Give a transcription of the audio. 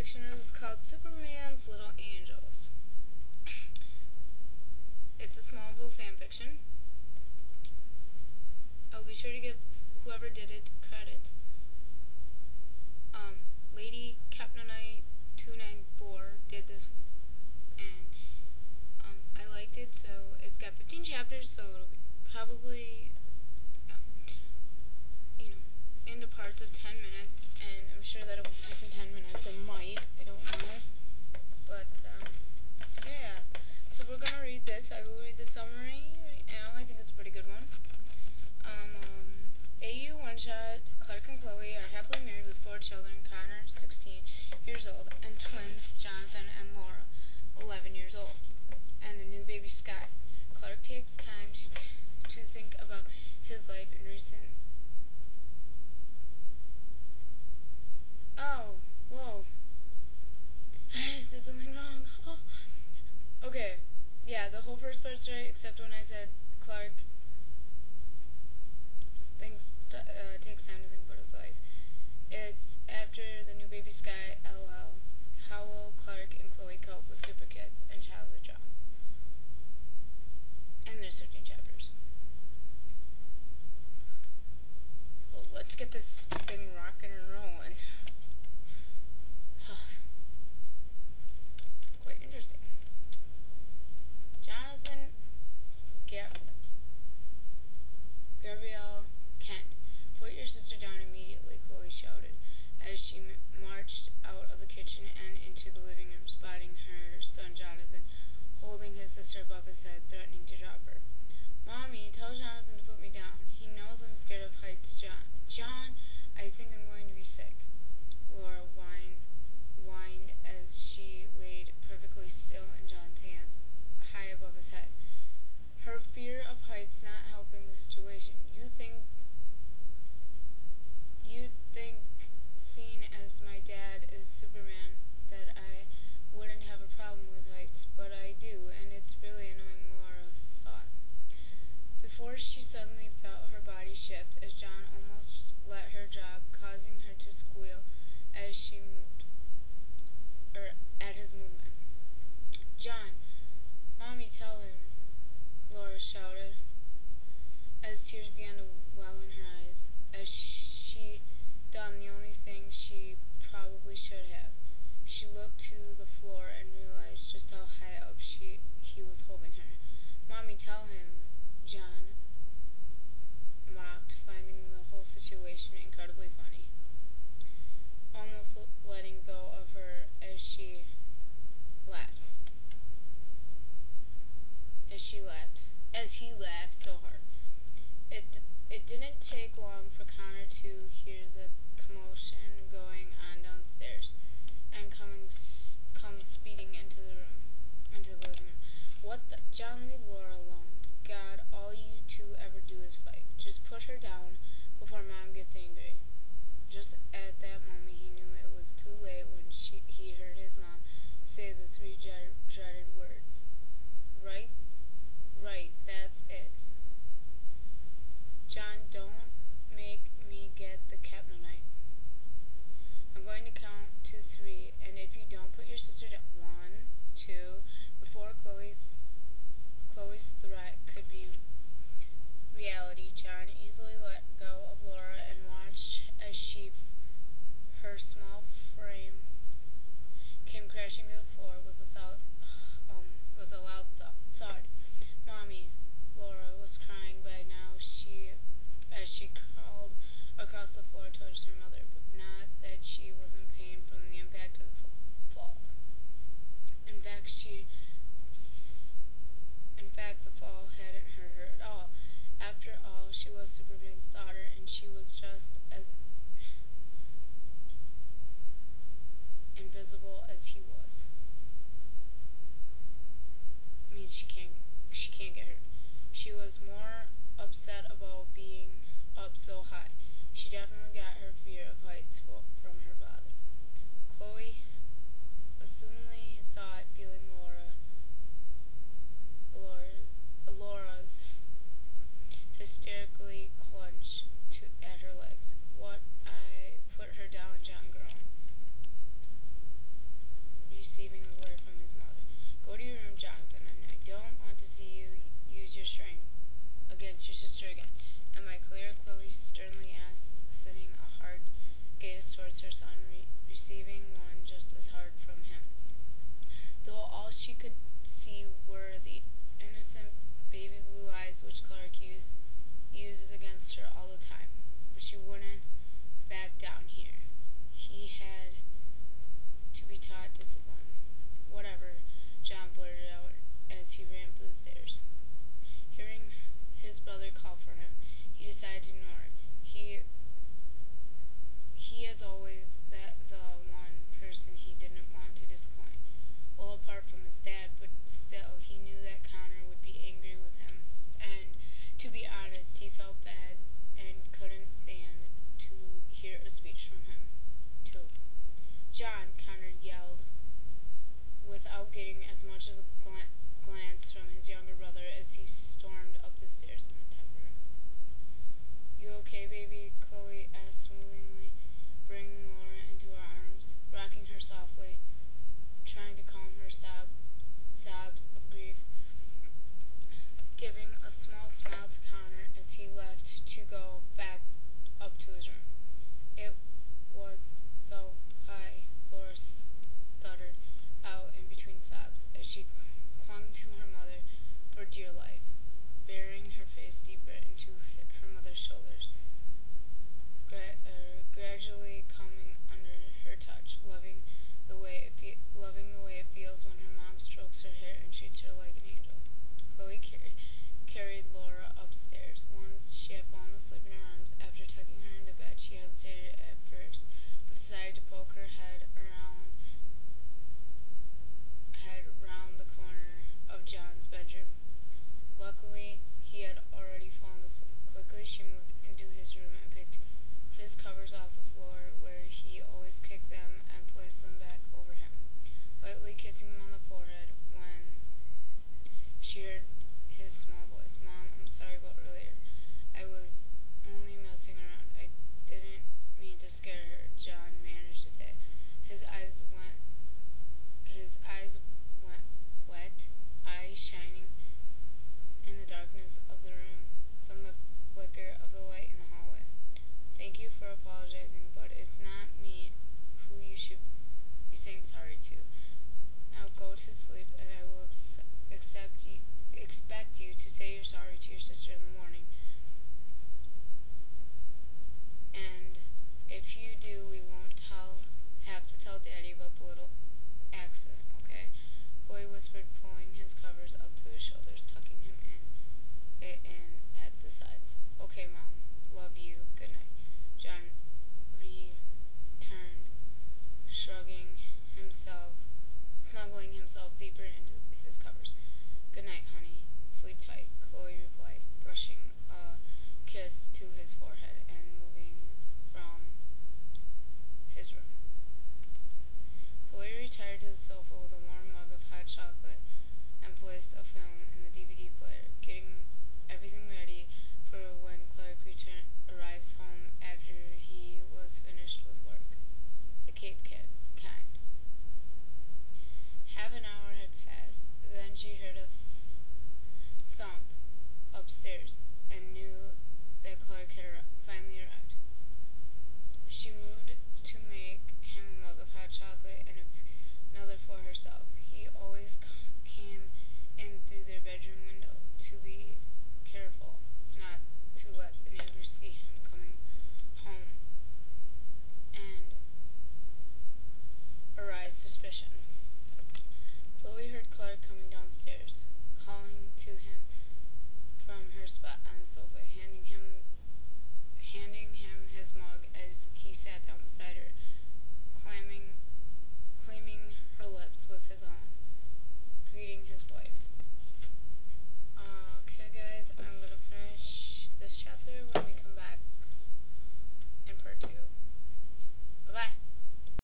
fanfiction is called Superman's Little Angels. It's a Smallville fanfiction. I'll be sure to give whoever did it credit. Lady Capnonite 294 did this, and I liked it. So it's got 15 chapters, so it'll be probably into parts of 10 minutes, and I'm sure that it won't take me 10 minutes. It might, I don't know, but yeah. So we're gonna read this. I will read the summary right now. I think it's a pretty good one. AU one-shot. Clark and Chloe are happily married with 4 children. Connor, 16 years old, and twins, Jonathan and Laura, 11 years old, and a new baby, Sky. Clark takes time to think about his life in recent. Oh, whoa. I just did something wrong. Oh. Okay, yeah, the whole first part's right, except when I said Clark takes time to think about his life. It's after the new baby, Sky, LL. How will Clark and Chloe cope with super kids and childhood dramas? And there's 13 chapters. Well, let's get this thing rocking and rolling. Quite interesting. Jonathan, Gabrielle, Kent, put your sister down immediately, Chloe shouted as she marched out of the kitchen and into the living room, spotting her son Jonathan holding his sister above his head, threatening to drop her. Mommy, tell Jonathan to put me down. He knows I'm scared of heights, John, I think I'm going to be sick. Laura whined as she laid perfectly still in John's hands, high above his head. Her fear of heights not helping the situation. You'd think, seeing as my dad is Superman, that I wouldn't have a problem with heights, but I do, and it's really annoying, Laura thought, before she suddenly felt her body shift as John almost let her drop, causing her to squeal as she moved, at his movement. John, Mommy, tell him, Laura shouted, as tears began to well in her eyes, as she done the only thing she probably should have. She looked to the floor and realized just how high up he was holding her. Mommy, tell him, John mocked, finding the whole situation incredibly funny, almost letting go of her as he laughed so hard. It didn't take long for Connor to hear the commotion going on downstairs and come speeding into the living room. What the? John, leave Laura alone. God, all you two ever do is fight. Just put her down before Mom gets angry. Just at that moment, he knew it was too late when he heard his mom say the 3 dreaded words. Right? Right, that's it. John, don't make me get the Capnonite. I'm going to count to 3, and if you don't put your sister down, 1, 2, before Chloe's threat could be reality, John easily let go of Laura and watched as her small frame came crashing to the floor with a loud thud. Mommy, Laura was crying by now as she crawled across the floor towards her mother, but not that she was in pain from the impact of the fall. In fact, the fall hadn't hurt her at all. After all, she was Superman's daughter, and she was just as invisible as he was. I mean, she can't get hurt. She was more upset about being up so high. She definitely got her fear of heights from her father. Chloe assumedly thought, feeling Laura's hysterically clutch at her legs. What? I put her down, John groaned. miss her son, receiving one just as hard from him. Though all she could see were the innocent baby blue eyes which Clark uses against her all the time. But she wouldn't back down here. He had to be taught discipline. Whatever, John blurted out as he ran up the stairs. Hearing his brother call for him, he decided to ignore it. He as always, the one person he didn't want to disappoint. Well, apart from his dad, but still, he knew that Connor would be angry with him. And to be honest, he felt bad and couldn't stand to hear a speech from him, too. John, Connor yelled, without getting as much as a glance from his younger brother as he stormed up the stairs in a temper. "You okay, baby?" Chloe asked smoothly, bringing Laura into her arms, rocking her softly, trying to calm her sobs of grief, giving a small smile to Connor as he left to go back up to his room. "It was so high," Laura stuttered out in between sobs as she clung to her mother for dear life, burying her face deeper into her mother's shoulders, gradually coming under her touch, loving the way it feels when her mom strokes her hair and treats her like an angel. Chloe carried Laura upstairs. Once she had fallen asleep in her arms, after tucking her into bed, she hesitated at first, but decided to poke her head round the corner of John's bedroom. Luckily, he had already fallen asleep. Quickly, she moved into his room and picked his covers off the floor where he always kicked them and placed them back over him, lightly kissing him on the forehead when she heard his small voice. "Mom, I'm sorry about earlier. I was only messing around. I didn't mean to scare her," John managed to say. His eyes went wet, eyes shining in the darkness of the room from the flicker of the light in the hallway. "Thank you for apologizing, but it's not me who you should be saying sorry to. Now go to sleep, and I will expect you to say you're sorry to your sister in the morning. And if you do, we won't have to tell Daddy about the little accident, okay?" Chloe whispered, pulling his covers up to his shoulders, tucking him in at the sides. "Okay, Mom. Love you. Good night." John returned, snuggling himself deeper into his covers. "Good night, honey. Sleep tight," Chloe replied, brushing a kiss to his forehead and moving from his room. Chloe retired to the sofa with a warm mug of hot chocolate and placed a film in the DVD player, getting everything ready for when Clark arrives home after he was finished with work. The Cape kind. Half an hour had passed. Then she heard a thump upstairs and knew that Clark had finally arrived. She moved to make him a mug of hot chocolate and another for herself. He always came in through their bedroom window. To be careful not to let the neighbors see him coming home and arouse suspicion. Chloe heard Clark coming downstairs, calling to him from her spot on the sofa, handing him his mug as he sat down beside her, claiming her lips with his own, greeting his wife. Okay, guys, I'm gonna finish this chapter